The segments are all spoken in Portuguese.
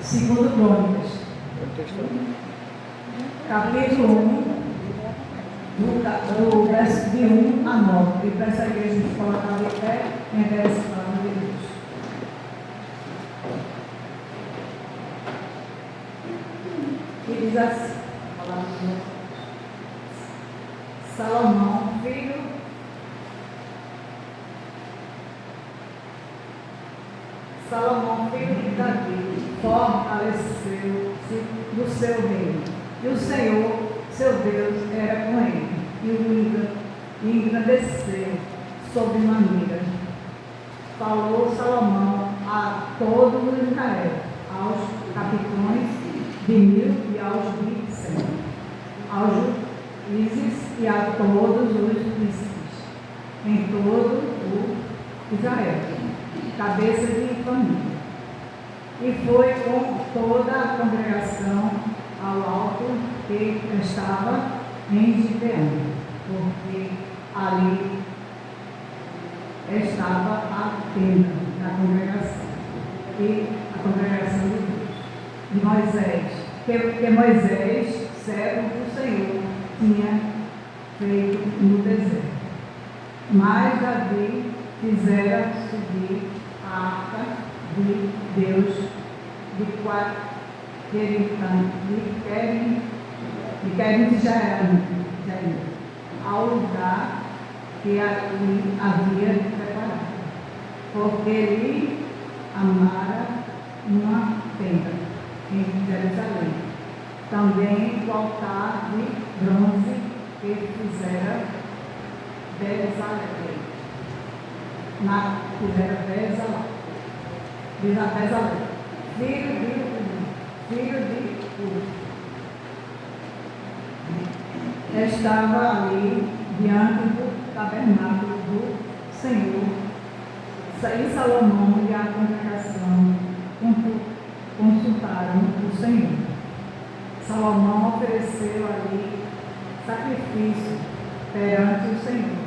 Segundo Crônicas, capítulo 1, do verso de 1 a 9. E para essa igreja de colocar de pé, merece a palavra de Deus. E diz assim, a palavra de Deus. Salomão, filho de Davi, fortaleceu-se do seu reino. E o Senhor, seu Deus, era com ele, e o engrandeceu sobremaneira. Falou Salomão a todo Israel, aos capitães de 1000 e aos de 100, aos juízes e a todos os príncipes, em todo o Israel, cabeça de família. E foi com toda a congregação ao alto que estava em Gibeão, porque ali estava a tenda da congregação, e a congregação de Deus, de Moisés, que Moisés, servo do Senhor, tinha feito no deserto. Mas Davi fizera subir a arca de Deus de Querem de Jair, ao lugar que ali havia preparado, porque ele amara uma tenda em Jerusalém. Também o altar de bronze que fizera Bezalel. Filho de Ur. Estava ali diante do tabernáculo do Senhor. E Salomão e a congregação consultaram o Senhor. Salomão ofereceu ali sacrifício perante o Senhor,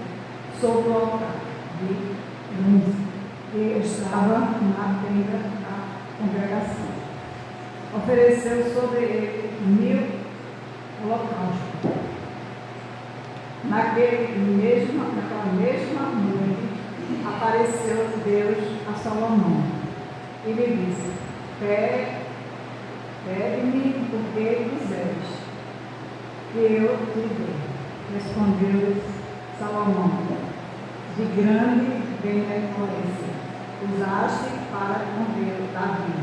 sobre o altar de bronze que estava na tenda da congregação. Ofereceu sobre ele 1000 holocaustos. Naquela mesma noite, apareceu Deus a Salomão e lhe disse: pede-me o que quiseres, que eu te dê. Respondeu Salomão: de grande benevolência usaste para com Davi,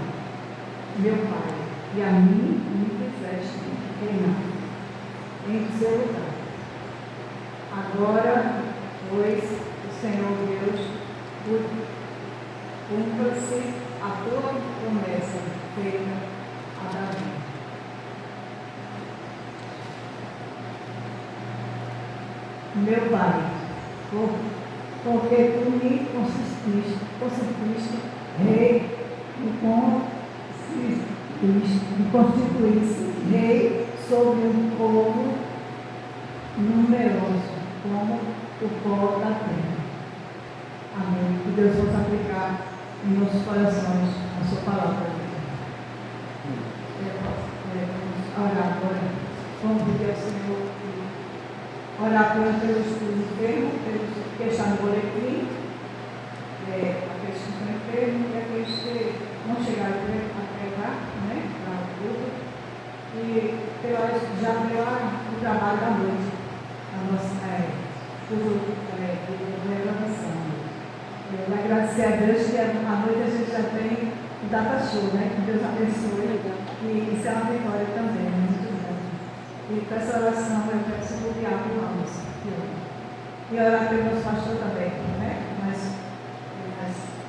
meu pai, e a mim me fizeste reinar em seu lugar. Agora, pois, o Senhor Deus, cumpra-se a tua promessa feita a Davi. Meu pai, porque tu me constituíste rei, me constituísse rei sobre um povo numeroso, como o pó da terra. Amém. Que Deus possa aplicar em nossos corações a sua palavra. Vamos orar agora. Vamos pedir ao Senhor orar pelos enfermos, pelos que estão no boletim, aqueles que estão enfermos e aqueles que não chegaram a pregar, né, para o culto, e já pelo o trabalho da noite, a nossa revelação. Agradecer a Deus que à noite a gente já tem o data show, né, que Deus abençoe, e isso é uma vitória também, né, muito bom. E com essa oração eu peço o diabo Ramos, e orar pelo nosso pastor também, né? Mas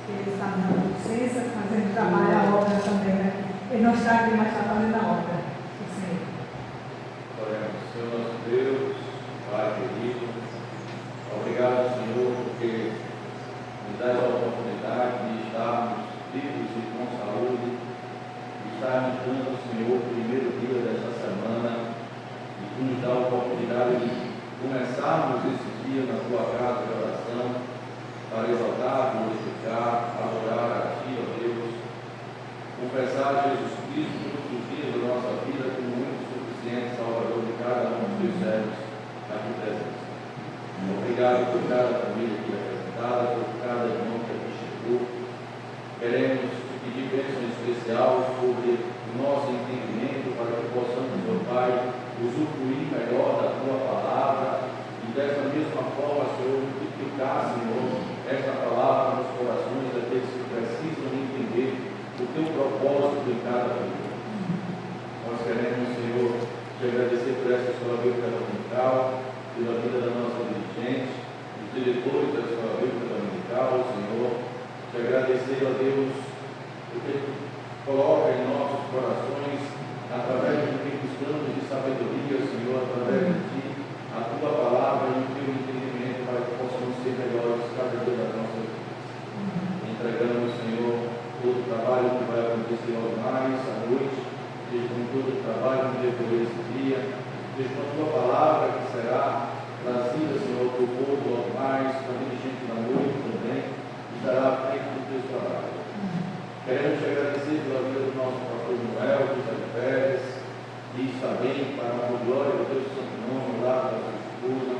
ele está dando licença, fazendo trabalho, a obra também, né? Ele não está aqui, mas está fazendo a obra. Oremos. Senhor nosso Deus, Pai querido, obrigado, Senhor, porque nos dá a oportunidade de estarmos vivos e com saúde, de estarmos dando, Senhor, o primeiro dia desta semana, e tu nos dá a oportunidade de começarmos esse dia na tua casa de oração, para exaltar, glorificar, adorar a Ti, ó Deus, confessar Jesus Cristo Obrigado por cada família aqui apresentada, por cada irmão que aqui chegou. Queremos te pedir bênção especial sobre o nosso entendimento, para que possamos, meu Pai, usufruir melhor da Tua palavra e dessa mesma forma, Senhor, multiplicar, Senhor, esta palavra nos corações daqueles que precisam entender o Teu propósito em cada vida. Nós queremos, Senhor, te agradecer por esta escola bíblica dominical, pela vida da nossa dirigente, os diretores da escola bíblica dominical, Senhor, te agradecer, ó Deus, porque Tu coloca em nossos corações, através de ricos planos de sabedoria, Senhor, através de Ti, a Tua palavra e o Teu entendimento, para que possamos ser melhores cada dia das nossas vidas. Entregamos, Senhor, todo o trabalho que vai acontecer aos mais à noite, seja com todo o trabalho no decorrer desse dia, seja com a Tua palavra que será trazida, Senhor, para o povo aos mais, para a dirigente da noite também, que estará à frente dos Teus trabalhos. Queremos te agradecer pela vida do nosso pastor Noel, José Pérez, e também para a glória do Teu Santo Nome, lá da sua esposa,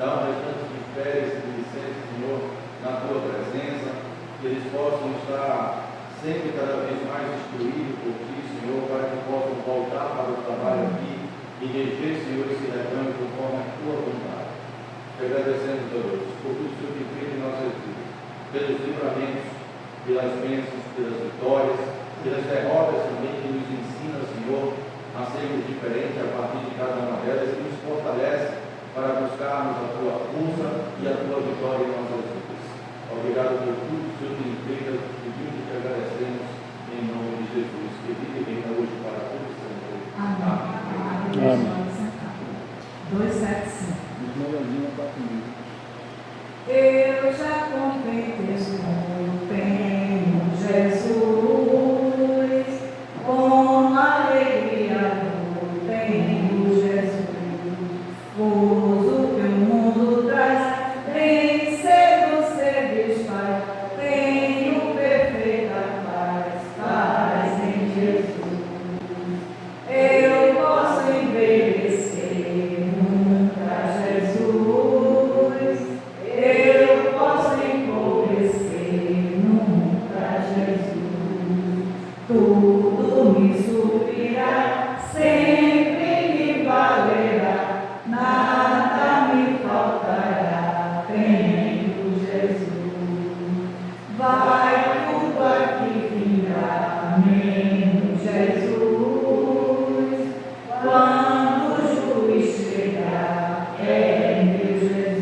dá um restante de férias e de licença, Senhor, na Tua presença, que eles possam estar sempre cada vez mais instruídos por Ti, Senhor, para que possam voltar para o trabalho aqui e reger, Senhor, esse rebanho conforme a Tua vontade. Te agradecemos, Deus, por tudo que o Senhor tem feito em nossas vidas, pelos livramentos, pelas bênçãos, pelas vitórias, pelas derrotas também que nos ensina, Senhor, a sermos diferentes a partir de cada uma delas e nos fortalece para buscarmos a Tua força e a Tua vitória em nossas vidas. Obrigado por tudo que o Senhor tem feito, pedimos e te agradecemos em nome de Jesus, que vive e reina hoje para todos sempre. Amém. 275. Eu já contei testemunho, tenho Jesus, com alegria tenho Jesus, gozo que o mundo traz, bem cedo se desfaz, tenho perfeita paz, paz em Jesus. Eu posso envelhecer nunca, Jesus. Eu posso empobrecer nunca, Jesus. Tudo me suprirá, sempre me valerá, nada me faltará, tenho Jesus. Vai tudo aqui ficar, menos Jesus. Quando o juiz chegar, é meu Jesus.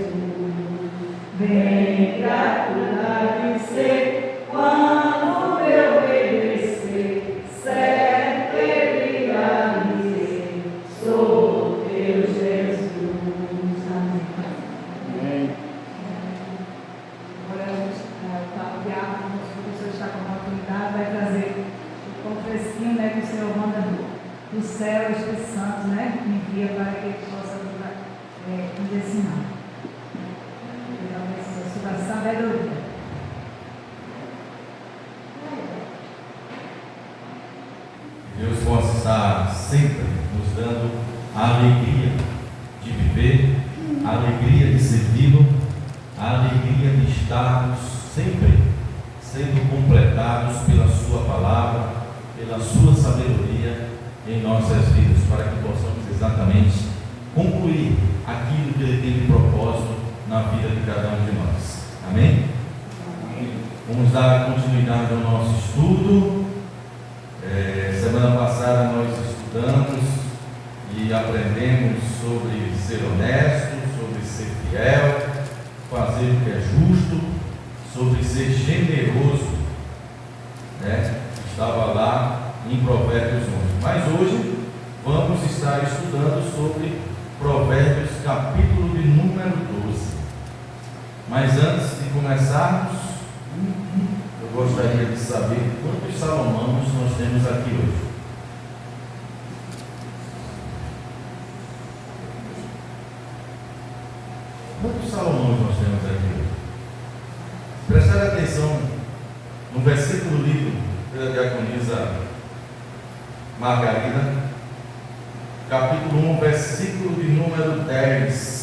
Vem pra cuidar de ser, quando eu obedecer, certo ele irá dizer, sou teu Jesus. Amém. Agora o diácono, o professor está com a oportunidade, vai trazer o pão fresquinho, né, que o Senhor manda do céu, Espírito Santo, né, envia para que ele possa nos ensinar. Da sabedoria. Deus possa estar sempre nos dando a alegria de viver, a alegria de servi-lo, a alegria de estarmos sempre sendo completados pela Sua palavra, pela Sua sabedoria em nossas vidas, para que possamos exatamente concluir aquilo que Ele tem de propósito na vida de cada um de nós. Amém? Vamos dar continuidade ao nosso estudo. Semana passada nós estudamos e aprendemos sobre ser honesto, sobre ser fiel, fazer o que é justo, sobre ser generoso, né? Estava lá em Provérbios 11. Mas hoje vamos estar estudando sobre Provérbios capítulo de número 12. Mas antes de começarmos, eu gostaria de saber quantos Salomãos nós temos aqui hoje. Quantos Salomões nós temos aqui hoje? Prestar atenção no versículo lido pela diaconisa Margarida, capítulo 1, versículo de número 10.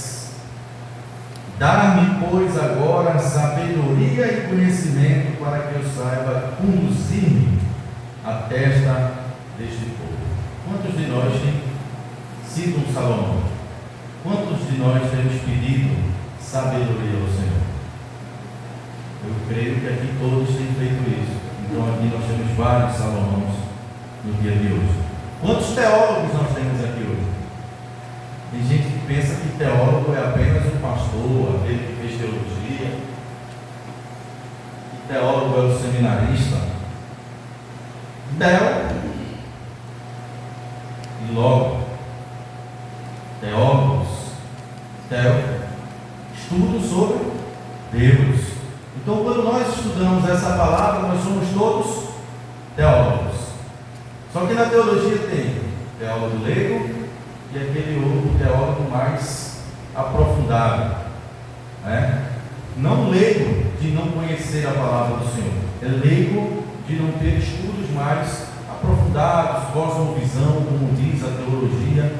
Dá-me, pois, agora sabedoria e conhecimento para que eu saiba conduzir-me à testa deste povo. Quantos de nós têm sido um Salomão? Quantos de nós temos pedido sabedoria ao Senhor? Eu creio que aqui todos têm feito isso. Então aqui nós temos vários Salomões no dia de hoje. Quantos teólogos nós temos aqui hoje? Tem gente que pensa que teólogo é apenas um pastor, aquele que fez teologia, que teólogo é o seminarista. E logo, teólogos, estudo sobre Deus. Então, quando nós estudamos essa palavra, nós somos todos teólogos. Só que na teologia tem teólogo leigo e aquele outro teólogo mais aprofundado, não leigo de não conhecer a palavra do Senhor, é leigo de não ter estudos mais aprofundados, cosmovisão, como diz a teologia,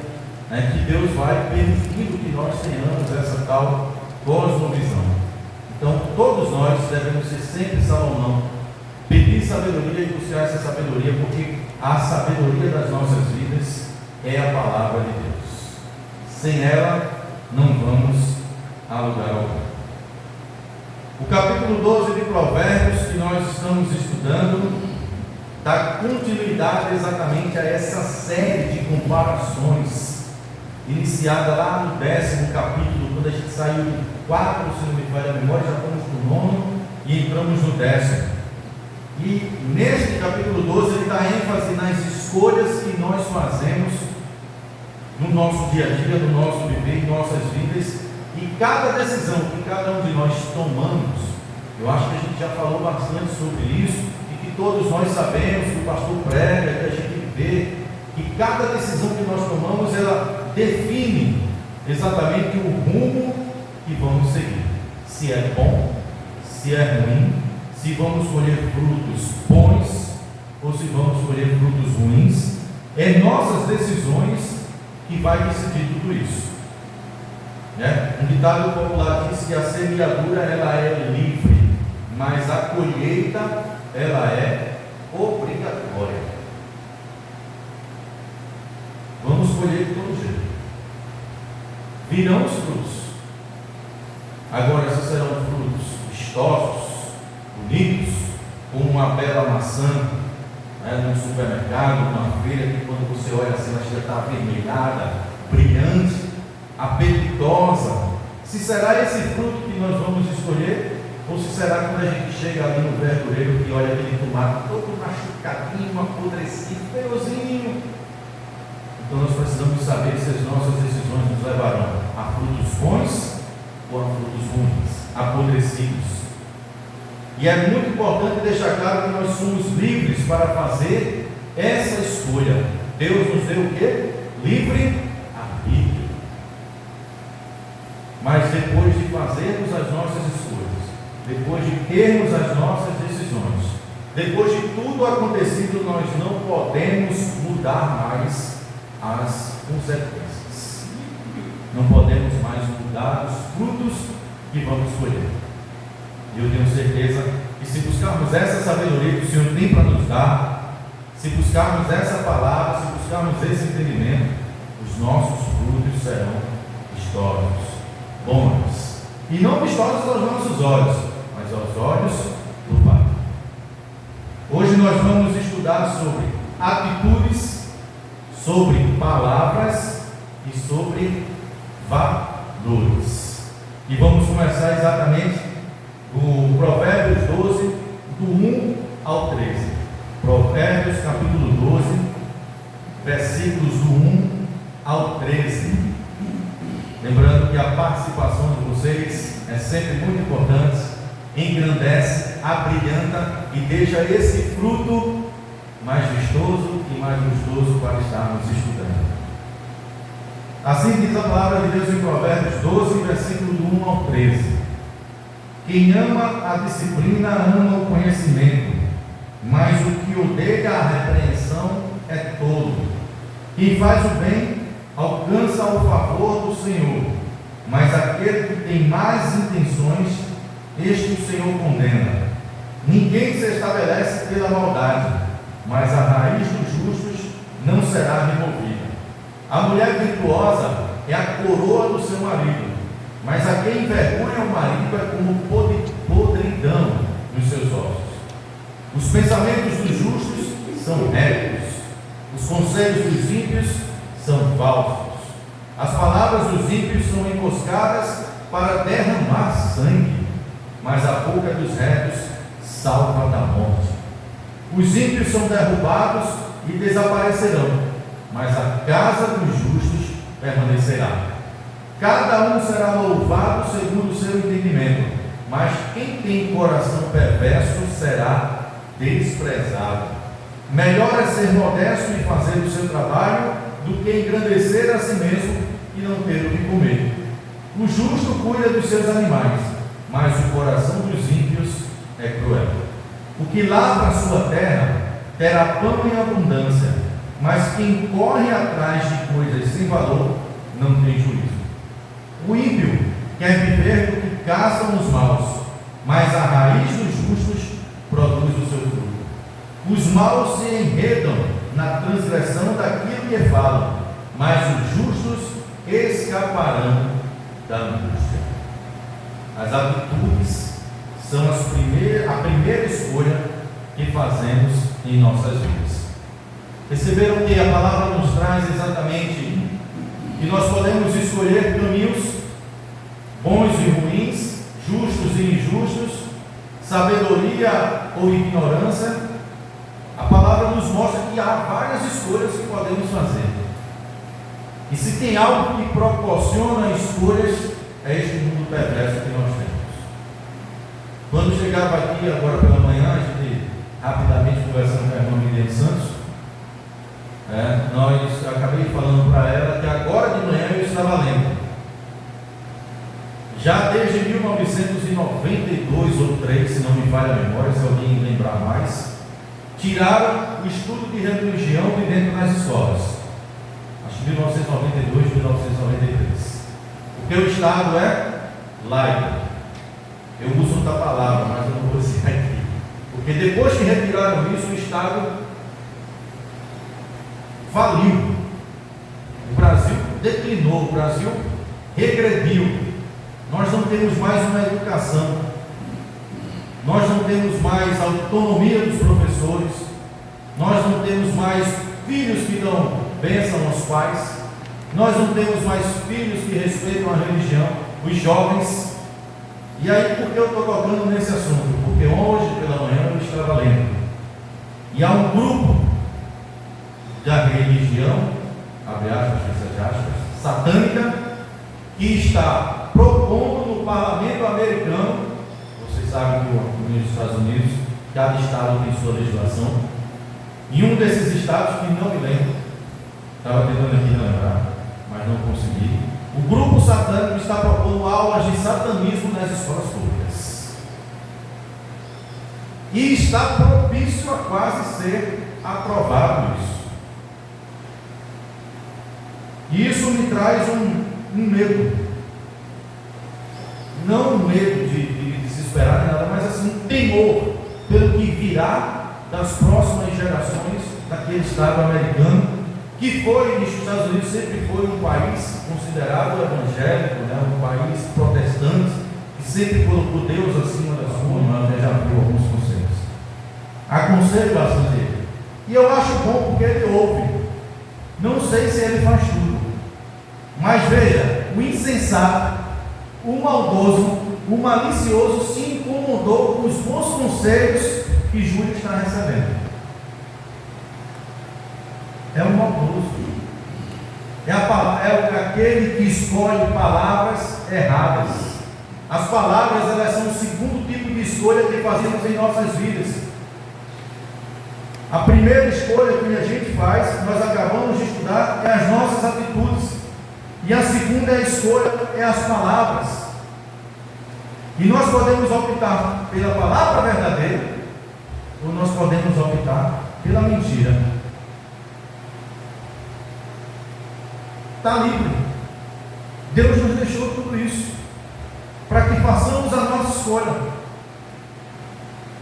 que Deus vai permitindo que nós tenhamos essa tal cosmovisão. Então todos nós devemos ser sempre Salomão, pedir sabedoria e buscar essa sabedoria, porque a sabedoria das nossas vidas é a palavra de Deus. Sem ela não vamos a lugar algum. O capítulo 12 de Provérbios que nós estamos estudando dá continuidade exatamente a essa série de comparações iniciada lá no 10º capítulo, quando a gente saiu do 4, se não me falha a memória, já estamos no 9 e entramos no 10º. E neste capítulo 12 ele dá ênfase nas escolhas que nós fazemos no nosso dia a dia, no nosso viver, em nossas vidas, e cada decisão que cada um de nós tomamos. Eu acho que a gente já falou bastante sobre isso, e que todos nós sabemos, que o pastor prega, que a gente vê, que cada decisão que nós tomamos, ela define exatamente o rumo que vamos seguir. Se é bom, se é ruim, se vamos colher frutos bons ou se vamos colher frutos ruins. É nossas decisões que vai decidir tudo isso. Um ditado popular diz que a semeadura ela é livre, mas a colheita ela é obrigatória. Vamos colher de todo jeito. Virão os frutos. Agora, se serão frutos vistosos, bonitos, como uma bela maçã, num supermercado, numa feira, que quando você olha assim, ela já está avermelhada, brilhante, apetitosa. Se será esse fruto que nós vamos escolher, ou se será quando a gente chega ali no verdureiro que olha aquele tomate todo machucadinho, apodrecido, feiozinho. Então nós precisamos saber se as nossas decisões nos levarão a frutos bons ou a frutos ruins, apodrecidos. E é muito importante deixar claro que nós somos livres para fazer essa escolha. Deus nos deu o quê? Livre arbítrio. Mas depois de fazermos as nossas escolhas, depois de termos as nossas decisões, depois de tudo acontecido, nós não podemos mudar mais as consequências. Não podemos mais mudar os frutos que vamos colher. E eu tenho certeza que se buscarmos essa sabedoria que o Senhor tem para nos dar, se buscarmos essa palavra, se buscarmos esse entendimento, os nossos frutos serão vistosos, bons. E não vistosos aos nossos olhos, mas aos olhos do Pai. Hoje nós vamos estudar sobre atitudes, sobre palavras e sobre valores. E vamos começar exatamente do Provérbios 12, do 1 ao 13. Provérbios capítulo 12, versículos do 1 ao 13. Lembrando que a participação de vocês é sempre muito importante, engrandece, abrilhanta e deixa esse fruto mais vistoso e mais gostoso para estarmos estudando. Assim diz a palavra de Deus em Provérbios 12, versículo do 1 ao 13. Quem ama a disciplina ama o conhecimento, mas o que odeia a repreensão é tolo. Quem faz o bem alcança o favor do Senhor, mas aquele que tem más intenções, este o Senhor condena. Ninguém se estabelece pela maldade, mas a raiz dos justos não será removida. A mulher virtuosa é a coroa do seu marido, mas a quem envergonha o marido é como podridão nos seus ossos. Os pensamentos dos justos são retos, os conselhos dos ímpios são falsos. As palavras dos ímpios são emboscadas para derramar sangue, mas a boca dos retos salva da morte. Os ímpios são derrubados e desaparecerão, mas a casa dos justos permanecerá. Cada um será louvado segundo o seu entendimento, mas quem tem coração perverso será desprezado. Melhor é ser modesto e fazer o seu trabalho do que engrandecer a si mesmo e não ter o que comer. O justo cuida dos seus animais, mas o coração dos ímpios é cruel. O que lavra a sua terra terá pão em abundância, mas quem corre atrás de coisas sem valor não tem juízo. O ímpio quer viver do que caçam os maus, mas a raiz dos justos produz o seu fruto. Os maus se enredam na transgressão daquilo que falam, mas os justos escaparão da angústia. As atitudes são a primeira escolha que fazemos em nossas vidas. Perceberam que a palavra nos traz exatamente que nós podemos escolher caminhos bons e ruins, justos e injustos, sabedoria ou ignorância. A palavra nos mostra que há várias escolhas que podemos fazer. E se tem algo que proporciona escolhas, é este mundo perverso que nós temos. Quando chegava aqui agora pela manhã, a gente rapidamente conversando com a irmã Miriam Santos, eu acabei falando para ela que agora de manhã eu estava lendo. Já desde 1992 ou 3, se não me falha a memória, se alguém lembrar mais, tiraram o estudo de religião de dentro das escolas. Acho que 1992, 1993. Porque o Estado é laico. Eu uso outra palavra, mas eu não vou dizer aqui. Porque depois que retiraram isso, o Estado faliu. O Brasil declinou, o Brasil regrediu. Nós não temos mais uma educação, nós não temos mais autonomia dos professores, nós não temos mais filhos que dão bênção aos pais, nós não temos mais filhos que respeitam a religião, os jovens. E aí, por que eu estou tocando nesse assunto? Porque hoje pela manhã eu estava lendo, e há um grupo da religião, abre aspas, fecha aspas, satânica, que está propondo no parlamento americano. Vocês sabem que nos Estados Unidos cada estado tem sua legislação. Em um desses estados, que não me lembro, estava tentando aqui lembrar, mas não consegui, o grupo satânico está propondo aulas de satanismo nas escolas públicas. E está propício a quase ser aprovado isso. E isso me traz um medo. Não um medo de desesperar nem nada, mas assim, um temor pelo que virá das próximas gerações daquele estado americano, que foi, os Estados Unidos sempre foi um país considerado evangélico, um país protestante, que sempre colocou Deus acima das coisas. Já viu alguns conselhos. Aconselho bastante ele. E eu acho bom porque ele ouve. Não sei se ele faz tudo, mas veja, o insensato, o maldoso, o malicioso se incomodou com os bons conselhos que Júlio está recebendo. É o maldoso, é aquele que escolhe palavras erradas. As palavras, elas são o segundo tipo de escolha que fazemos em nossas vidas. A primeira escolha que a gente faz, nós acabamos de estudar, é as nossas atitudes. E a segunda escolha é as palavras. E nós podemos optar pela palavra verdadeira, ou nós podemos optar pela mentira. Está livre. Deus nos deixou tudo isso para que façamos a nossa escolha.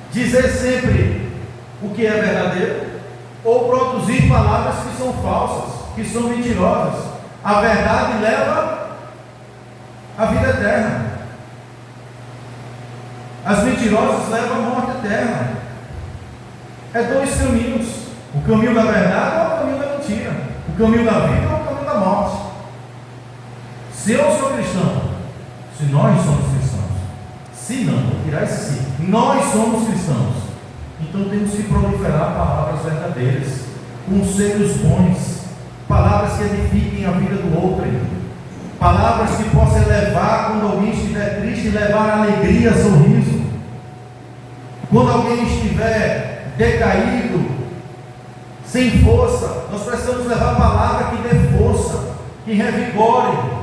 Dizer sempre o que é verdadeiro ou produzir palavras que são falsas, que são mentirosas. A verdade leva à vida eterna. As mentirosas levam à morte eterna. É dois caminhos: o caminho da verdade ou o caminho da mentira, o caminho da vida ou o caminho da morte. Se eu sou cristão, se nós somos cristãos, se não, vou tirar esse sim, nós somos cristãos, então temos que proliferar palavras verdadeiras, conselhos bons, palavras que edifiquem a vida do outro, palavras que possam elevar quando alguém estiver triste, levar alegria, sorriso. Quando alguém estiver decaído, sem força, nós precisamos levar a palavra que dê força, que revigore.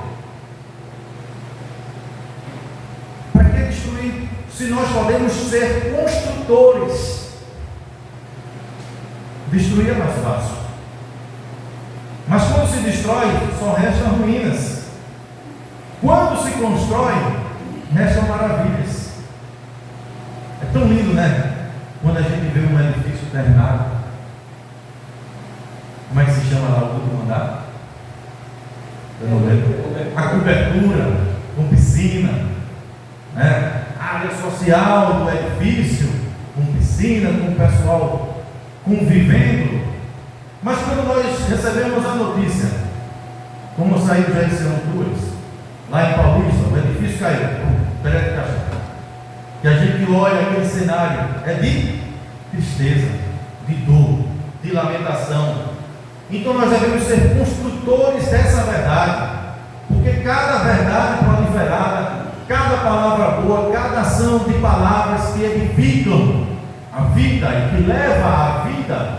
Para que destruir, se nós podemos ser construtores? Destruir é mais fácil, mas quando se destrói, só restam ruínas. Quando se constrói, restam maravilhas. É tão lindo, né? Quando a gente vê um edifício terminado. Como é que se chama lá o último andar? Eu não lembro. A cobertura, com piscina, né? A área social do edifício, com piscina, com o pessoal convivendo. Mas quando nós recebemos a notícia, como saiu já esse ano 2, lá em Paulista, o edifício caiu, prédio de caixa. E a gente olha aquele cenário, é de tristeza, de dor, de lamentação. Então nós devemos ser construtores dessa verdade, porque cada verdade proliferada, cada palavra boa, cada ação de palavras que edificam a vida e que leva à vida,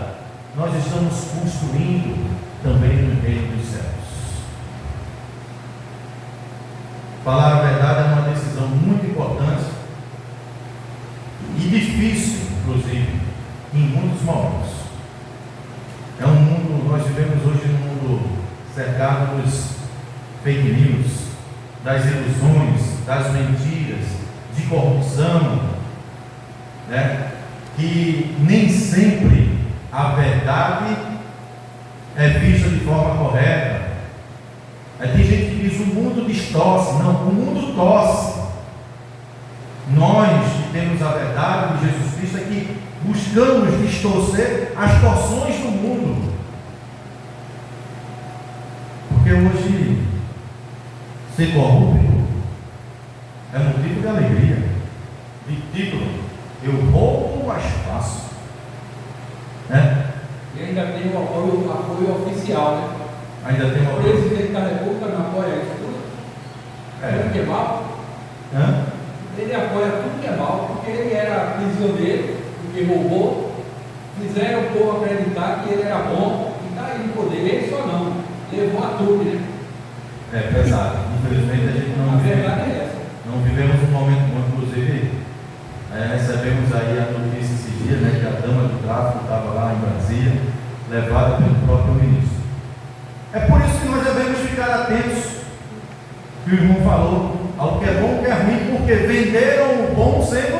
nós estamos construindo também no reino dos céus. Falar a verdade é uma decisão muito importante e difícil, inclusive, em muitos momentos. É um mundo, nós vivemos hoje num mundo cercado dos fake news, das ilusões, das mentiras, de corrupção, né? Que nem sempre a verdade é vista de forma correta. Tem gente que diz: o mundo distorce. Não, o mundo torce. Nós que temos a verdade de Jesus Cristo é que buscamos distorcer as torções do mundo. Porque hoje ser corrupto é motivo de alegria, de título. Eu roubo, mas faço, né? E ainda tem o apoio oficial, né? Ainda tem O presidente da República não apoia isso tudo? Tudo que é mal? Ele apoia tudo que é mal, porque ele era prisioneiro, porque roubou, fizeram o povo acreditar que ele era bom, e está aí no poder. Ele só não, levou a tudo, né? É pesado. Infelizmente a gente não A verdade é essa. Não vivemos um momento bom. Inclusive, recebemos aí a notícia esses dias, né, que a dama do tráfico estava lá em Brasília, levada pelo próprio ministro. É por isso que nós devemos ficar atentos, que o irmão falou, ao que é bom e o que é ruim, porque venderam o bom sendo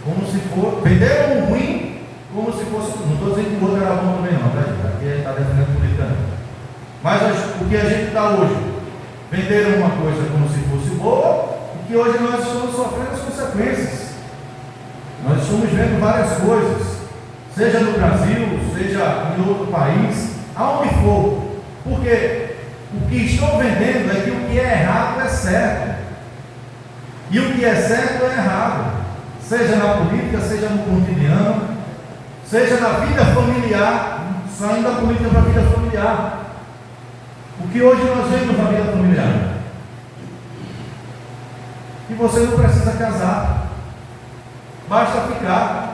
como se for, venderam o ruim como se fosse. Não estou dizendo que o outro era bom também, não, tá? Aqui está defendendo política. Mas o que a gente está hoje, venderam uma coisa como se fosse boa, e que hoje nós estamos sofrendo as consequências. Nós estamos vendo várias coisas, seja no Brasil, seja em outro país, aonde for, porque o que estão vendendo é que o que é errado é certo, e o que é certo é errado, seja na política, seja no cotidiano, seja na vida familiar, saindo da política para a vida familiar. O que hoje nós vemos na vida familiar? Que você não precisa casar, basta ficar.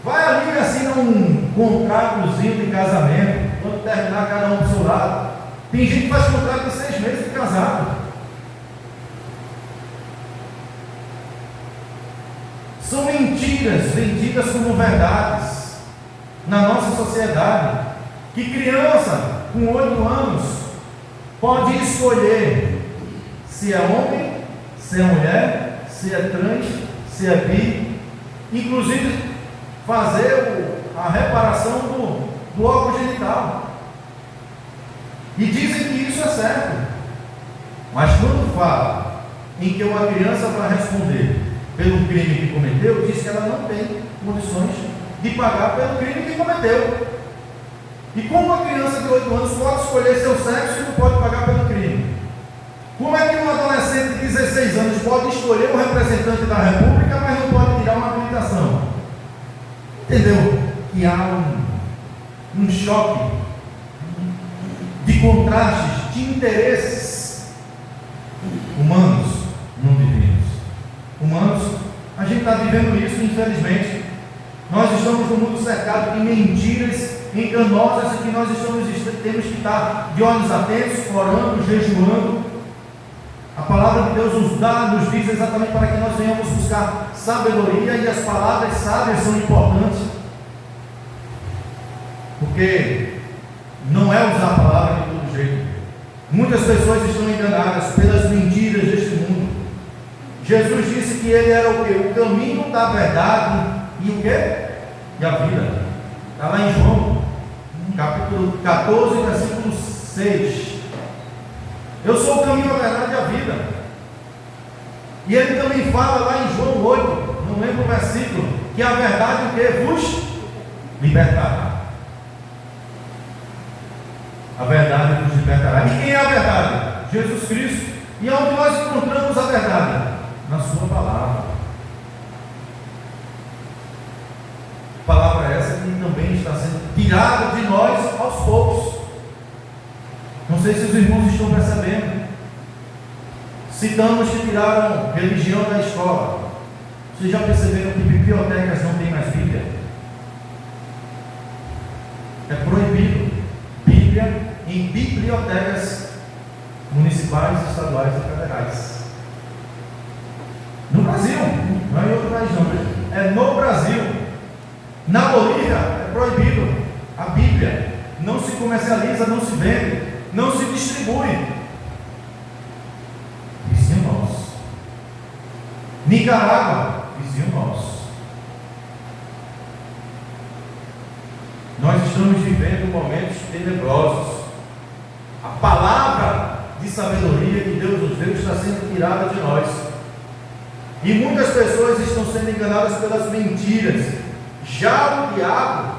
Vai ali e assina um contratozinho de casamento, quando terminar cada um do seu lado. Tem gente que faz contrato de 6 meses de casado. São mentiras vendidas como verdades na nossa sociedade. Que criança com 8 anos pode escolher se é homem, se é mulher, se é trans, se é bi, inclusive fazer a reparação do órgão genital. E dizem que isso é certo. Mas quando fala em que uma criança vai responder pelo crime que cometeu, diz que ela não tem condições de pagar pelo crime que cometeu. E como uma criança de 8 anos pode escolher seu sexo e não pode pagar pelo crime? Como é que um adolescente de 16 anos pode escolher um representante da República, mas não pode tirar uma habilitação? Entendeu? Que há um choque de contrastes, de interesses humanos, não divinos. Humanos, a gente está vivendo isso, infelizmente. Nós estamos no mundo cercado de mentiras enganosas e que nós temos que estar de olhos atentos, orando, jejuando. A palavra de Deus nos diz exatamente para que nós venhamos buscar sabedoria, e as palavras sábias são importantes, porque não é usar a palavra de todo jeito. Muitas pessoas estão enganadas pelas mentiras deste mundo. Jesus disse que ele era o quê? O caminho da verdade e o quê? E a vida. Está lá em João, capítulo 14, versículo 6. Eu sou o caminho, a verdade e a vida. E ele também fala lá em João 8, não lembro o versículo, que a verdade o que vos libertará. A verdade vos libertará. E quem é a verdade? Jesus Cristo. E onde nós encontramos a verdade? Na sua palavra. Palavra essa que também está sendo tirada de nós aos poucos. Não sei se os irmãos estão percebendo. Citamos que tiraram religião da escola. Vocês já perceberam que bibliotecas não têm mais Bíblia? É proibido Bíblia em bibliotecas municipais, estaduais e federais. No Brasil, não é em outro país não, é no Brasil. Na Bolívia é proibido a Bíblia, não se comercializa, não se vende, não se distribui. Vizinho nosso. Nicarágua, vizinho nosso. Nós estamos vivendo momentos tenebrosos. A palavra de sabedoria que Deus nos deu está sendo tirada de nós. E muitas pessoas estão sendo enganadas pelas mentiras. Já o diabo,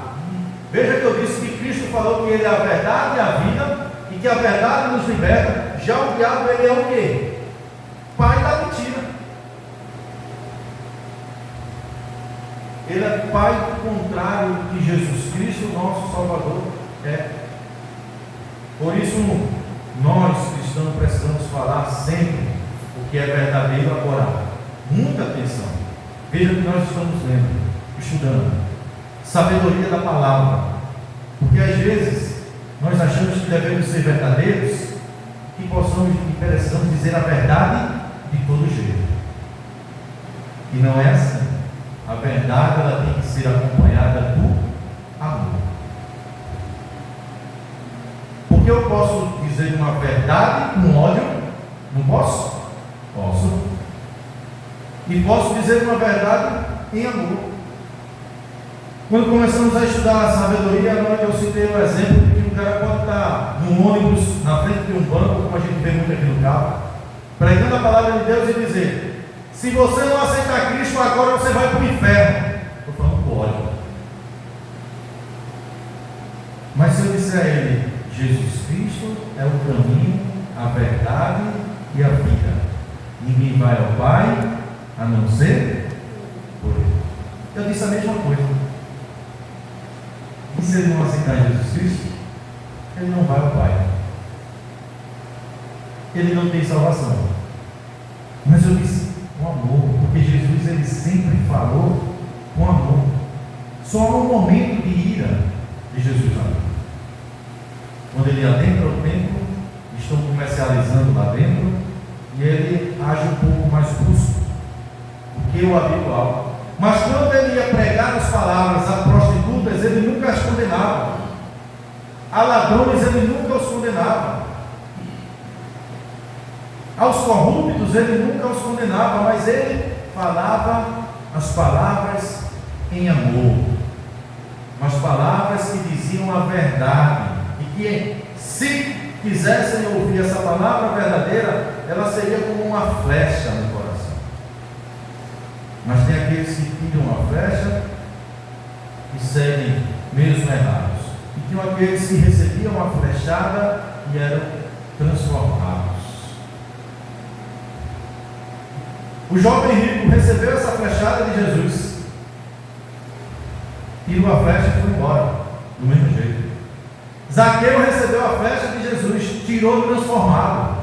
veja que eu disse que Cristo falou que ele é a verdade e a vida, e que a verdade nos liberta. Já o diabo, ele é o quê? Pai da mentira. Ele é pai contrário do que Jesus Cristo, nosso Salvador, é. Por isso, nós cristãos precisamos falar sempre o que é verdadeiro agora. Muita atenção. Veja que nós estamos lendo, estudando sabedoria da palavra, porque às vezes nós achamos que devemos ser verdadeiros, que possamos e precisamos dizer a verdade de todo jeito, e não é assim. A verdade, ela tem que ser acompanhada do amor. Porque eu posso dizer uma verdade com ódio? Não posso? Posso. E posso dizer uma verdade em amor. Quando começamos a estudar a sabedoria, eu citei o exemplo de que um cara pode estar num ônibus, na frente de um banco, como a gente vê muito aqui no carro, pregando a palavra de Deus e dizer: se você não aceitar Cristo, agora você vai para o inferno. Estou falando com ódio. Mas se eu disser a ele: Jesus Cristo é o caminho, a verdade e a vida, ninguém vai ao Pai a não ser por ele. Eu disse a mesma coisa. E se ele não aceitar Jesus Cristo, ele não vai ao Pai. Ele não tem salvação. Mas eu disse com amor, porque Jesus, ele sempre falou com amor. Só há um momento de ira de Jesus ali. Quando ele adentra o templo, estão comercializando lá dentro, e ele age um pouco mais brusco do que o habitual. Mas quando ele ia pregar as palavras a prostitutas, ele nunca as condenava. A ladrões, ele nunca os condenava. Aos corruptos ele nunca os condenava, mas ele falava as palavras em amor, as palavras que diziam a verdade, e que se quisessem ouvir essa palavra verdadeira, ela seria como uma flecha no coração. Mas tem aqueles que tiram uma flecha e seguem mesmo errados, e tinham aqueles que recebiam uma flechada e eram transformados. O jovem rico recebeu essa flechada de Jesus, tirou a flecha e foi embora, do mesmo jeito. Zaqueu recebeu a flecha de Jesus, tirou transformado.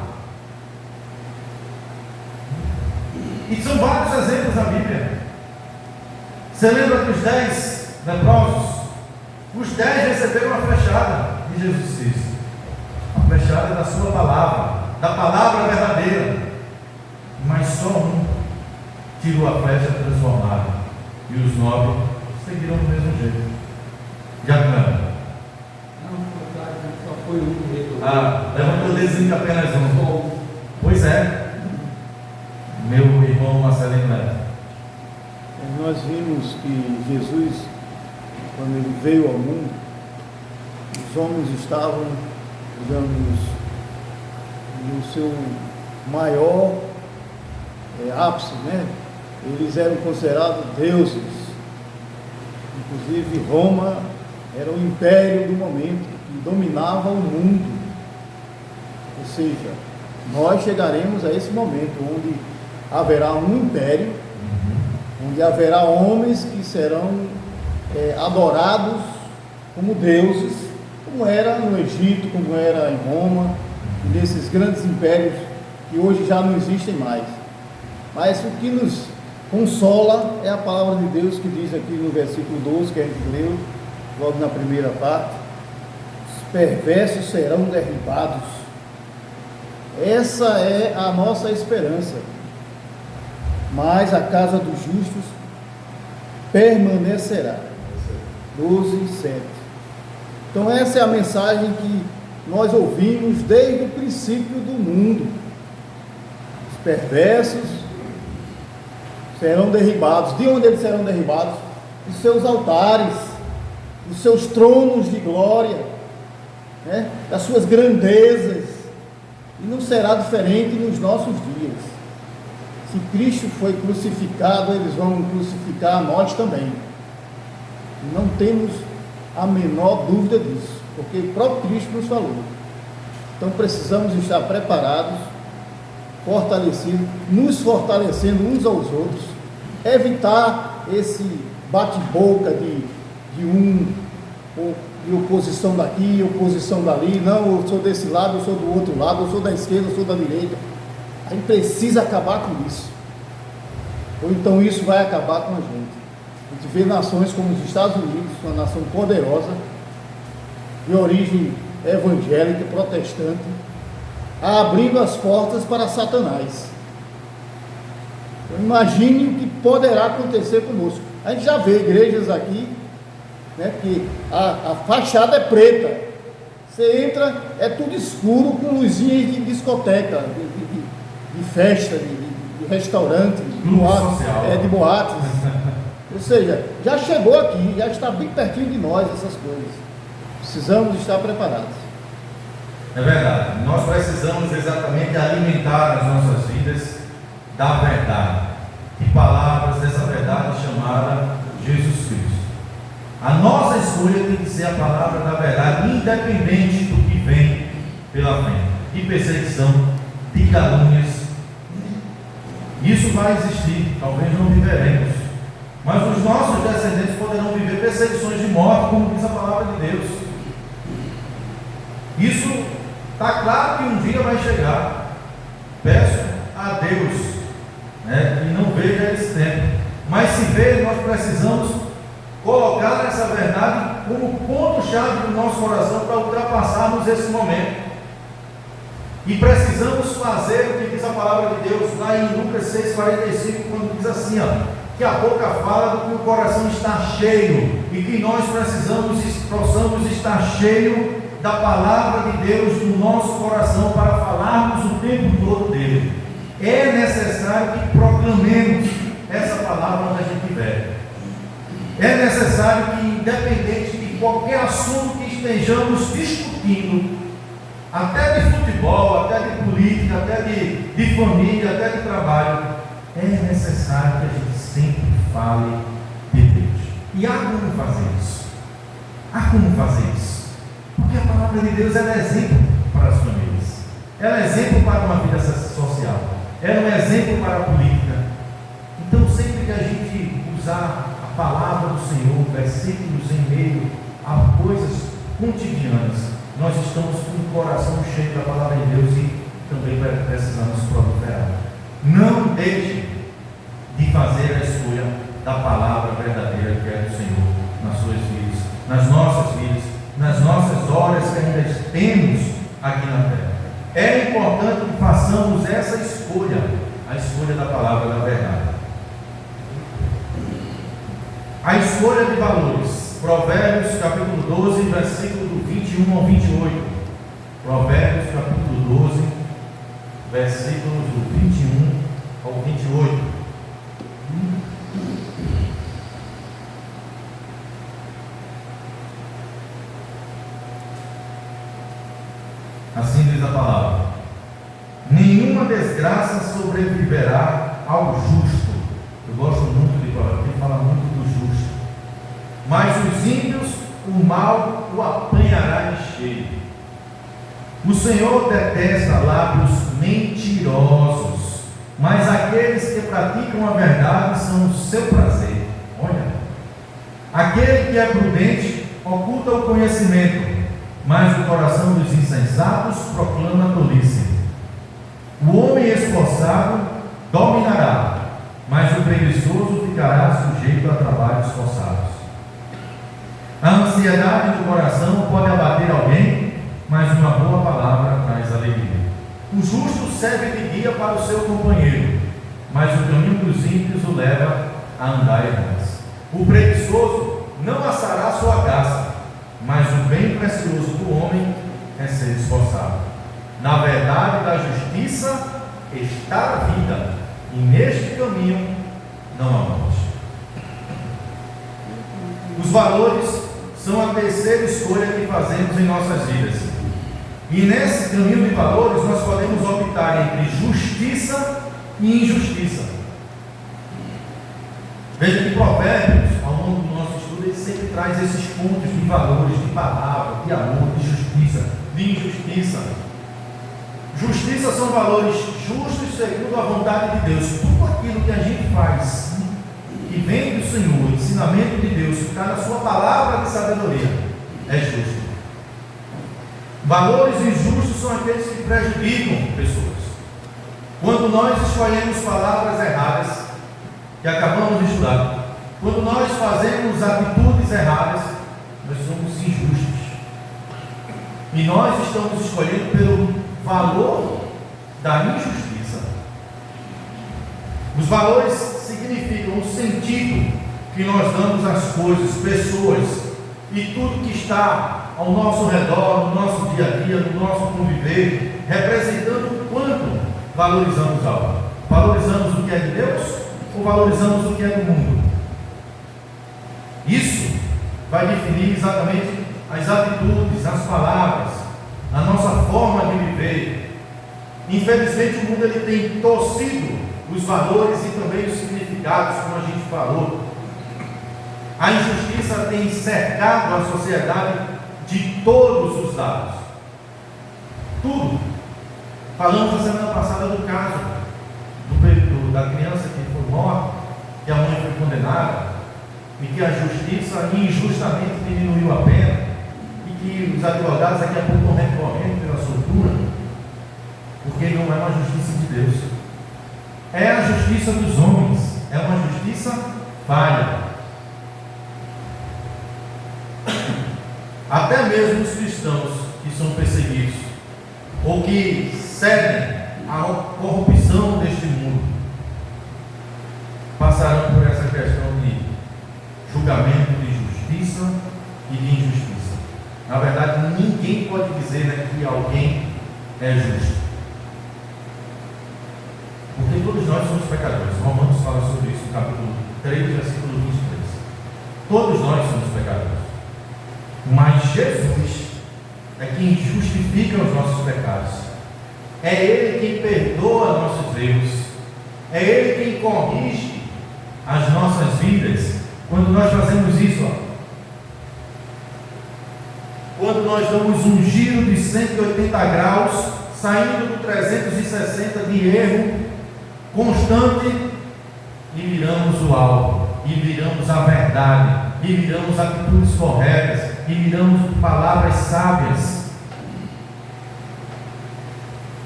E são vários exemplos na Bíblia. Você lembra dos 10 leprosos? Os 10 receberam a flechada de Jesus Cristo, a flechada da sua palavra, da palavra verdadeira, mas só um tirou a flecha transformada, e os 9 seguiram do mesmo jeito. Jacana. Só foi um que retornou. Levantou o dedo apenas um. Pois é. Meu irmão Marcelino Neto. Nós vimos que Jesus, quando ele veio ao mundo, os homens estavam, digamos, no seu maior ápice, né? Eles eram considerados deuses. Inclusive Roma era o império do momento, que dominava o mundo. Ou seja, nós chegaremos a esse momento onde haverá um império, onde haverá homens que serão adorados como deuses, como era no Egito, como era em Roma, e nesses grandes impérios que hoje já não existem mais. Mas o que nos consola é a palavra de Deus, que diz aqui no versículo 12, que a gente leu logo na primeira parte: os perversos serão derribados. Essa é a nossa esperança. Mas a casa dos justos permanecerá. 12:7. Então essa é a mensagem que nós ouvimos desde o princípio do mundo. Os perversos serão derribados. De onde eles serão derribados? Dos seus altares, dos seus tronos de glória, né? Das suas grandezas. E não será diferente nos nossos dias. Se Cristo foi crucificado, eles vão crucificar nós também. Não temos a menor dúvida disso, porque o próprio Cristo nos falou. Então precisamos estar preparados, fortalecidos, nos fortalecendo uns aos outros, evitar esse bate-boca de oposição daqui, oposição dali. Não, eu sou desse lado, eu sou do outro lado, eu sou da esquerda, eu sou da direita. A gente precisa acabar com isso, ou então isso vai acabar com a gente. A gente vê nações como os Estados Unidos, uma nação poderosa, de origem evangélica, protestante, abrindo as portas para Satanás. Então, imagine o que poderá acontecer conosco. A gente já vê igrejas aqui, né, que a fachada é preta, você entra, é tudo escuro, com luzinhas de discoteca, de festa, de restaurante, de boates. Ou seja, já chegou aqui, já está bem pertinho de nós essas coisas. Precisamos estar preparados. É verdade, nós precisamos exatamente alimentar as nossas vidas da verdade, de palavras dessa verdade chamada Jesus Cristo. A nossa escolha tem que ser a palavra da verdade, independente do que vem pela frente, de perseguição, de calúnias. Isso vai existir, talvez não viveremos, mas os nossos descendentes poderão viver perseguições de morte, como diz a palavra de Deus. Isso está claro que um dia vai chegar. Peço a Deus, que não veja esse tempo, mas se ver, nós precisamos colocar essa verdade como ponto-chave do nosso coração para ultrapassarmos esse momento. E precisamos fazer o que diz a palavra de Deus lá em Lucas 6,45, quando diz assim, que a boca fala do que o coração está cheio, e que nós possamos estar cheio da palavra de Deus no nosso coração para falarmos o tempo todo dele. É necessário que proclamemos essa palavra onde a gente estiver. É necessário que, independente de qualquer assunto que estejamos discutindo, até de futebol, até de política, até de família, até de trabalho, é necessário que a gente sempre fale de Deus. E há como fazer isso? Há como fazer isso? Porque a palavra de Deus ela é exemplo para as famílias, ela é exemplo para uma vida social, ela é um exemplo para a política. Então, sempre que a gente usar a palavra do Senhor, versículos em meio a coisas cotidianas, nós estamos com o coração cheio da palavra de Deus e também precisamos proliferar. Não deixe de fazer a escolha da palavra verdadeira que é do Senhor nas suas vidas, nas nossas vidas, nas nossas horas que ainda temos aqui na terra. É importante que façamos essa escolha, a escolha da palavra da verdade. A escolha de valores. Provérbios capítulo 12, versículo do 21 ao 28. Provérbios capítulo 12, versículos do 21 ao 28. Assim diz a palavra: nenhuma desgraça sobreviverá ao justo. Eu gosto muito de falar, porque fala muito do justo. Mas os ímpios, o mal o apanhará em cheio. O Senhor detesta lábios mentirosos, mas aqueles que praticam a verdade são o seu prazer. Olha, aquele que é prudente oculta o conhecimento, mas o coração dos insensatos proclama a tolice. O homem esforçado dominará, mas o preguiçoso ficará sujeito a trabalhos forçados. A ansiedade do coração pode abater alguém, mas uma boa palavra traz alegria. O justo serve de guia para o seu companheiro, mas o caminho dos ímpios o leva a andar errante. O preguiçoso não assará sua caça, mas o bem precioso do homem é ser esforçado. Na verdade da justiça está a vida, e neste caminho não há morte. Os valores são a terceira escolha que fazemos em nossas vidas. E nesse caminho de valores nós podemos optar entre justiça e injustiça. Veja que Provérbios, ao longo do nosso estudo, ele sempre traz esses pontos de valores, de palavra, de amor, de justiça, de injustiça. Justiça são valores justos segundo a vontade de Deus. Tudo aquilo que a gente faz, que vem do Senhor, o ensinamento de Deus, que está na sua palavra de sabedoria, é justo. Valores injustos são aqueles que prejudicam pessoas. Quando nós escolhemos palavras erradas, que acabamos de estudar, quando nós fazemos atitudes erradas, nós somos injustos. E nós estamos escolhendo pelo valor da injustiça. Os valores significam o sentido que nós damos às coisas, pessoas e tudo que está ao nosso redor, no nosso dia a dia, no nosso conviver, representando o quanto valorizamos algo. Valorizamos o que é de Deus ou valorizamos o que é do mundo? Isso vai definir exatamente as atitudes, as palavras, a nossa forma de viver. Infelizmente o mundo ele tem torcido os valores e também os significados, como a gente falou. A injustiça tem cercado a sociedade de todos os lados. Tudo. Falamos na semana passada do caso da criança que foi morta, que a mãe foi condenada, e que a justiça injustamente diminuiu a pena, e que os advogados daqui a pouco estão recorrendo pela soltura, porque não é uma justiça de Deus. É a justiça dos homens, é uma justiça falha. Até mesmo os cristãos que são perseguidos, ou que cedem à corrupção deste mundo, passarão por essa questão de julgamento de justiça e de injustiça. Na verdade, ninguém pode dizer, né, que alguém é justo. Porque todos nós somos pecadores. Romanos fala sobre isso no capítulo 3, versículo 23. Todos nós somos pecadores. Mas Jesus é quem justifica os nossos pecados. É Ele quem perdoa nossos erros. É Ele quem corrige as nossas vidas. Quando nós fazemos isso, quando nós damos um giro de 180 graus, saindo do 360 de erro constante, e viramos o alvo, e viramos a verdade, e viramos atitudes corretas, e viramos palavras sábias.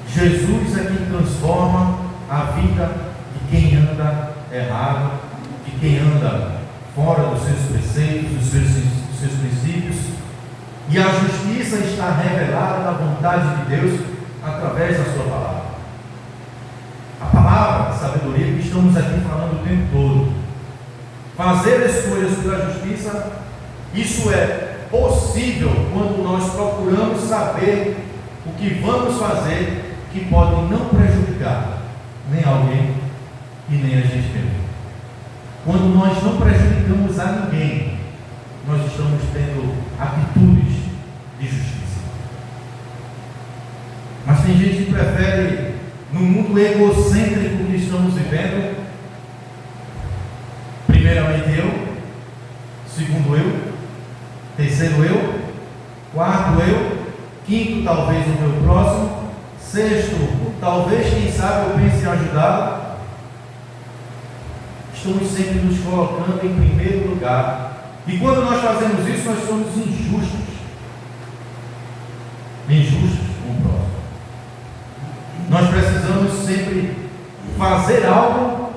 Jesus é quem transforma a vida de quem anda errado, de quem anda fora dos seus preceitos, dos seus princípios. E a justiça está revelada na vontade de Deus através da sua palavra. A palavra, a sabedoria que estamos aqui falando o tempo todo. Fazer escolhas pela justiça, isso é possível quando nós procuramos saber o que vamos fazer que pode não prejudicar nem alguém e nem a gente mesmo. Quando nós não prejudicamos a ninguém, nós estamos tendo atitudes de justiça. Mas tem gente que prefere, no mundo egocêntrico que estamos vivendo, primeiramente eu, segundo eu, terceiro eu, quarto eu, quinto talvez o meu próximo, sexto talvez, quem sabe, eu pense em ajudar. Estamos sempre nos colocando em primeiro lugar. E quando nós fazemos isso, nós somos injustos. Injustos com o próximo. Nós precisamos sempre fazer algo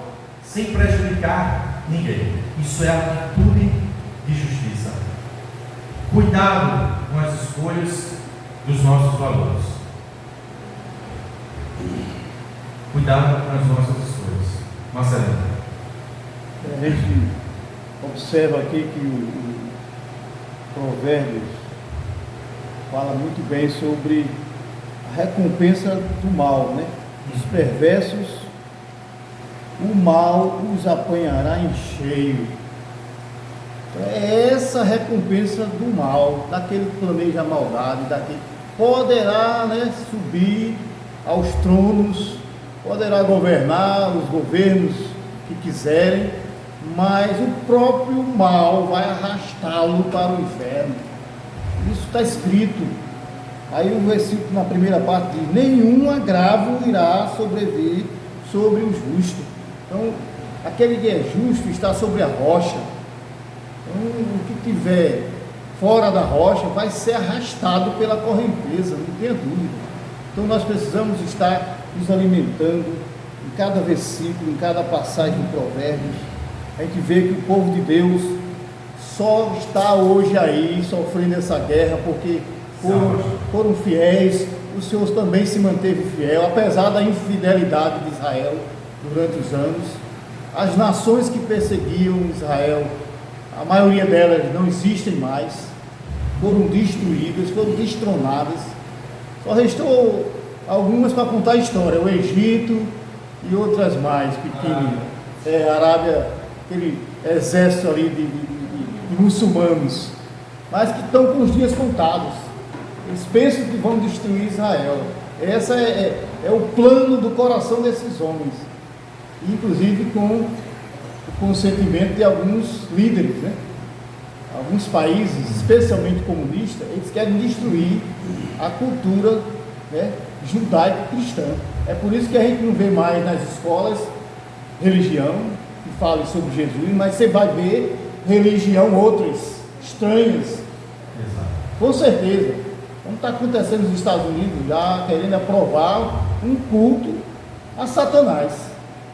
sem prejudicar ninguém. Isso é a atitude de justiça. Cuidado com as escolhas dos nossos valores. Cuidado com as nossas escolhas. Marcelino. A gente observa aqui que o Provérbios fala muito bem sobre a recompensa do mal, né? Os perversos, o mal os apanhará em cheio. Então, é essa recompensa do mal, daquele que planeja a maldade, daquele poderá, né, subir aos tronos, poderá governar os governos que quiserem, mas o próprio mal vai arrastá-lo para o inferno. Isso está escrito. Aí o versículo na primeira parte diz: nenhum agravo irá sobreviver sobre o justo. Então, aquele que é justo está sobre a rocha. Então, o que tiver fora da rocha vai ser arrastado pela correnteza, não tenha dúvida. Então, nós precisamos estar nos alimentando em cada versículo, em cada passagem do Provérbios. A gente vê que o povo de Deus só está hoje aí sofrendo essa guerra porque foram fiéis. O Senhor também se manteve fiel, apesar da infidelidade de Israel durante os anos. As nações que perseguiam Israel, a maioria delas não existem mais, foram destruídas, foram destronadas. Só restou algumas para contar a história: o Egito e outras mais pequenas. A Arábia, aquele exército ali de muçulmanos, mas que estão com os dias contados. Eles pensam que vão destruir Israel. Esse é o plano do coração desses homens, inclusive com o consentimento de alguns líderes, né? Alguns países, especialmente comunistas, eles querem destruir a cultura, né, judaico-cristã. É por isso que a gente não vê mais nas escolas religião que fale sobre Jesus, mas você vai ver religião outras, estranhas. Exato. Com certeza. Como está acontecendo nos Estados Unidos, já querendo aprovar um culto a Satanás.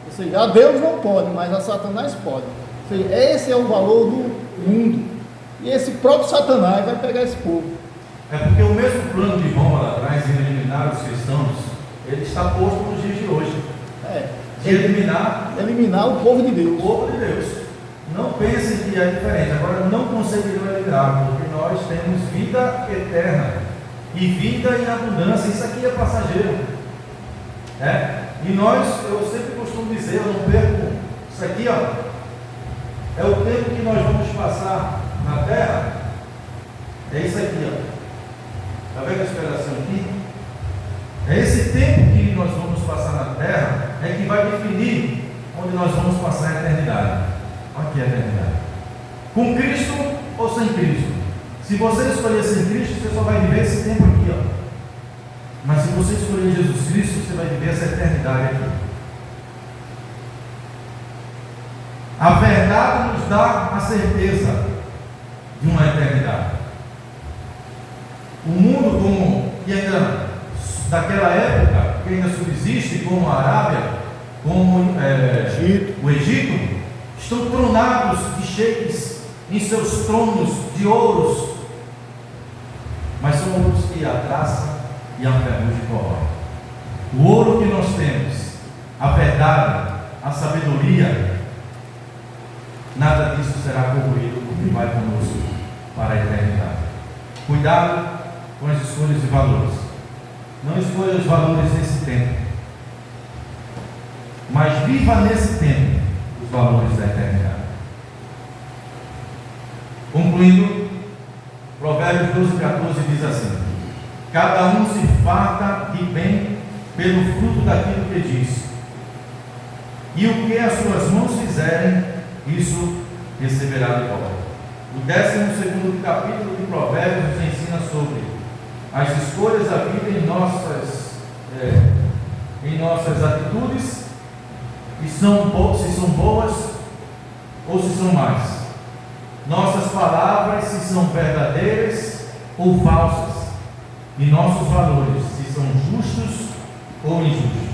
Ou seja, a Deus não pode, mas a Satanás pode. Ou seja, esse é o valor do mundo. E esse próprio Satanás vai pegar esse povo. É porque o mesmo plano de Roma lá atrás, em eliminar os cristãos, ele está posto nos dias de hoje. De eliminar o povo de Deus. O povo de Deus. Não pensem que que é diferente. Agora, não conseguirão eliminar, porque nós temos vida eterna e vida em abundância. Isso aqui é passageiro. E nós, eu sempre costumo dizer, eu não perco, isso aqui, é o tempo que nós vamos passar na terra. É isso aqui, está vendo esse pedacinho aqui? É esse tempo que nós vamos passar na terra é que vai definir onde nós vamos passar a eternidade. Aqui é a eternidade. Com Cristo ou sem Cristo? Se você escolher sem Cristo, você só vai viver esse tempo aqui, Mas se você escolher Jesus Cristo, você vai viver essa eternidade aqui. A verdade nos dá a certeza de uma eternidade. O mundo como que ainda daquela época, que ainda subsiste, como a Arábia, como o Egito, estão tronados de sheiks em seus tronos de ouros, mas são ouros que a traça e a ferrugem corrói. O ouro que nós temos, a verdade, a sabedoria, nada disso será corroído, porque vai conosco para a eternidade. Cuidado com as escolhas de valores. Não escolha os valores desse tempo, mas viva nesse tempo os valores da eternidade. Concluindo, Provérbios 12:14 diz assim: cada um se farta de bem pelo fruto daquilo que diz, e o que as suas mãos fizerem, isso receberá de volta. O 12º capítulo de Provérbios nos ensina sobre as escolhas da vida em nossas atitudes, e se são boas ou se são más. Nossas palavras, se são verdadeiras ou falsas, e nossos valores, se são justos ou injustos,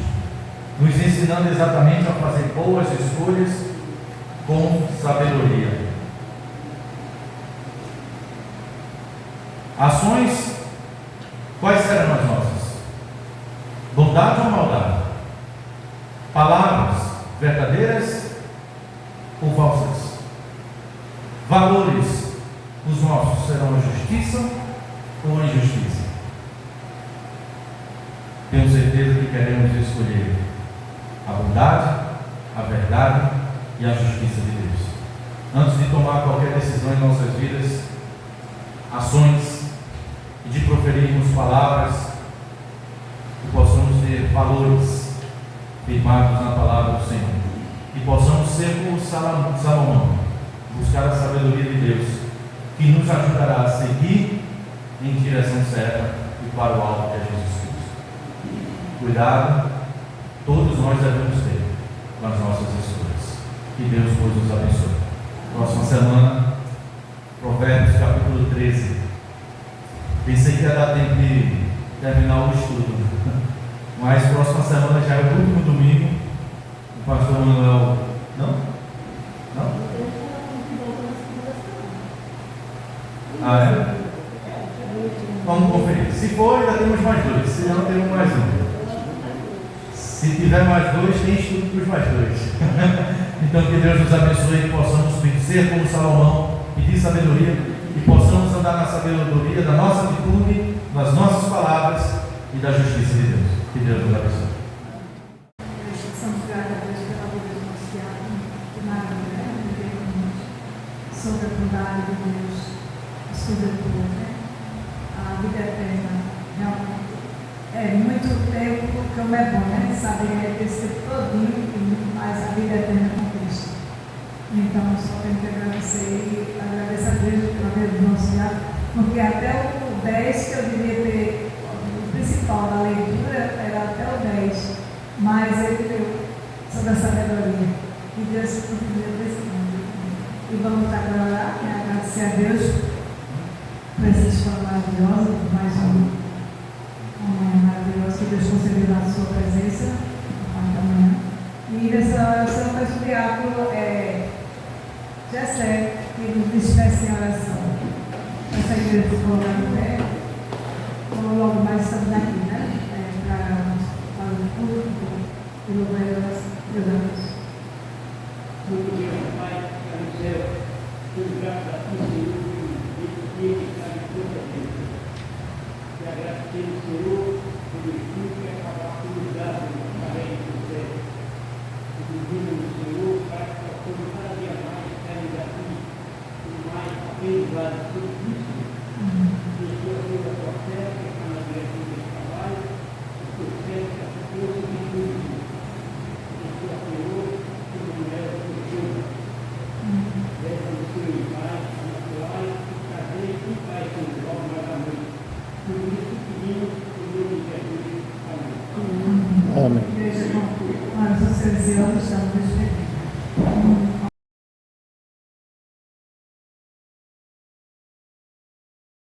nos ensinando exatamente a fazer boas escolhas com sabedoria. Ações, quais serão as nossas? Bondade ou maldade? Palavras verdadeiras ou falsas? Valores, os nossos serão a justiça ou a injustiça? Tenho certeza que queremos escolher a bondade, a verdade e a justiça de Deus. Antes de tomar qualquer decisão em nossas vidas, ações, e de proferirmos palavras, que possamos ter valores firmados na palavra do Senhor, que possamos ser como Salomão, buscar a sabedoria de Deus, que nos ajudará a seguir em direção certa e para o alto que é Jesus Cristo. Cuidado, todos nós devemos ter com as nossas escolhas. Que Deus pois nos abençoe. Próxima semana, Provérbios capítulo 13. Pensei que ia dar tempo de terminar o estudo, mas próxima semana já é o último domingo. O pastor Manuel. Não? Não? É? Vamos conferir. Se for, ainda temos mais dois. Se não, temos mais um. Se tiver mais dois, tem estudo para os mais dois. Então que Deus nos abençoe, que possamos ser como Salomão, pedir sabedoria, e possamos andar na sabedoria da nossa atitude, das nossas palavras e da justiça de Deus. Que Deus nos abençoe. Somos gratos a Deus pela vida do nosso diácono, que maravilha, sobre a bondade de Deus, as coisas boas, a vida eterna, realmente. É muito tempo, como é bom, saber esse tempo todinho e muito mais a vida eterna com Cristo. Então, só tenho que agradecer e agradecer a Deus pela vida do nosso diácono, porque até o 10 que eu devia ter, o principal da leitura era até o 10, mas ele deu sobre a sabedoria. E Deus continua descendo. E vamos agora lá, agradecer a Deus por essa escola maravilhosa, por mais uma manhã maravilhosa que Deus concedeu na sua presença, na manhã. E nessa oração, eu peço o diácono Jessé, que nos despeça em oração. Essa igreja que ficou lá no pé, logo mais estamos aqui, para o culto e louvor a Deus. Muito dia, Pai, que está no céu, que graça da tua Senhor, que ele sabe toda a vida. Que a graça dele, Senhor, ele fica